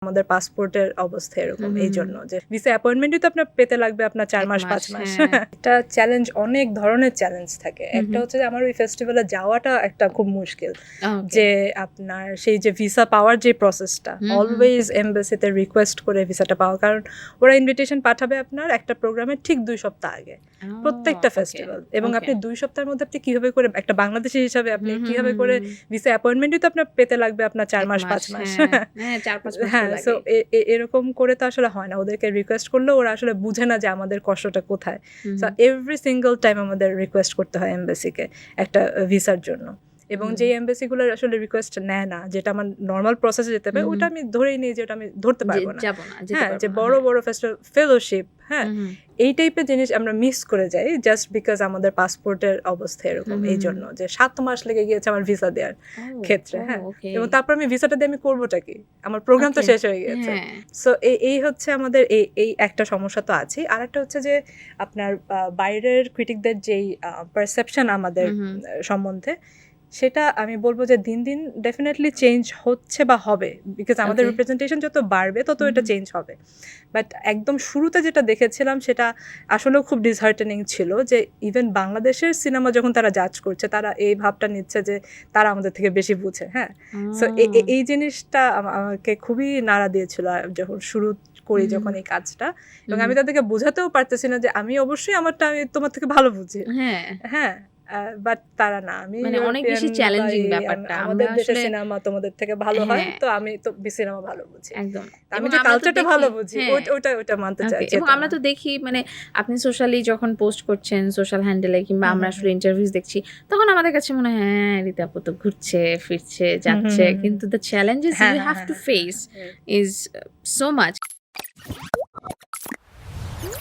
আমাদের পাসপোর্টের অবস্থা এরকম এই জন্য যে ভিসা অ্যাপয়েন্টমেন্টই তো আপনার পেতে লাগবে আপনার 4 মাস 5 মাস। এটা চ্যালেঞ্জ, অনেক ধরনের চ্যালেঞ্জ থাকে। একটা হচ্ছে যে আমার ওই ফেস্টিভ্যালে যাওয়াটা একটা খুব মুশকিল, যে আপনার সেই যে ভিসা পাওয়ার যে প্রসেসটা, অলওয়েজ এমবাসিতে রিকোয়েস্ট করে ভিসাটা পাওয়া, কারণ ওরা ইনভিটেশন পাঠাবে আপনার একটা প্রোগ্রামের ঠিক 2 সপ্তাহ আগে প্রত্যেকটা ফেস্টিভ্যাল, এবং আপনি 2 সপ্তাহের মধ্যে আপনি কিভাবে করে একটা বাংলাদেশি হিসাবে আপনি কিভাবে করে ভিসা অ্যাপয়েন্টমেন্টই তো আপনার পেতে লাগবে আপনার 4 মাস 5 মাস। হ্যাঁ, সো এরকম করে তো আসলে হয় না। ওদেরকে রিকোয়েস্ট করলেও ওরা আসলে বুঝে না যে আমাদের কষ্টটা কোথায়। সো এভরি সিঙ্গল টাইম আমাদের রিকোয়েস্ট করতে হয় এমবাসিকে একটা ভিসার জন্য, এবং যে এমবাসিগুলো আসলে রিকোয়েস্ট নেয় না, যেটা আমার নর্মাল প্রসেসে যেতে হবে, ওটা আমি ধরেই নিই যে ওটা আমি ধরতে পারবো না। হ্যাঁ, যে বড় বড় ফেলোশিপ, হ্যাঁ, এই টাইপের জিনিস আমরা মিস করে যাই জাস্ট বিকজ আমাদের পাসপোর্টের অবস্থা এরকম এই জন্য, যে 7 মাস লেগে গিয়েছে আমার ভিসা দেওয়ার ক্ষেত্রে। হ্যাঁ, এবং তারপর আমি ভিসাটা দিয়ে আমি করবোটা কি, আমার প্রোগ্রাম তো শেষ হয়ে গিয়েছে। সো এই হচ্ছে আমাদের এই একটা সমস্যা তো আছে। আর একটা হচ্ছে যে আপনার বাইরের ক্রিটিকদের যেই পারসেপশন আমাদের সম্বন্ধে, সেটা আমি বলবো যে দিন দিন ডেফিনেটলি চেঞ্জ হচ্ছে বা হবে, বিকজ আমাদের রিপ্রেজেন্টেশন যত বাড়বে তত এটা চেঞ্জ হবে। বাট একদম শুরুতে যেটা দেখেছিলাম সেটা আসলেও খুব ডিসহার্টেনিং ছিল, যে ইভেন বাংলাদেশের সিনেমা যখন তারা জাজ করছে, তারা এই ভাবটা নিচ্ছে যে তারা আমাদের থেকে বেশি বুঝে। হ্যাঁ, সো এই জিনিসটা আমাকে খুবই নাড়া দিয়েছিল যখন শুরু করি যখন এই কাজটা, এবং আমি তাদেরকে বোঝাতেও পারতেছি না যে আমি অবশ্যই আমারটা আমি তোমার থেকে ভালো বুঝি। হ্যাঁ, বাট তারা না, আমি মানে অনেক বেশি চ্যালেঞ্জিং ব্যাপারটা। আমাদের দেশের সিনেমা তোমাদের থেকে ভালো হয়, তো আমি তো সিনেমা ভালো বুঝি, একদম আমি যে কালচারটা ভালো বুঝি, ওটা মানতে চাইছি। এবং আমরা তো দেখি, মানে আপনি সোশ্যালি যখন পোস্ট করছেন সোশ্যাল হ্যান্ডেলে, কিংবা আমরা আসলে ইন্টারভিউজ দেখছি, তখন আমাদের কাছে মনে হয় হ্যাঁ রীতা আপু তো ঘুরছে ফিরছে যাচ্ছে, কিন্তু the challenges you have to face is so much.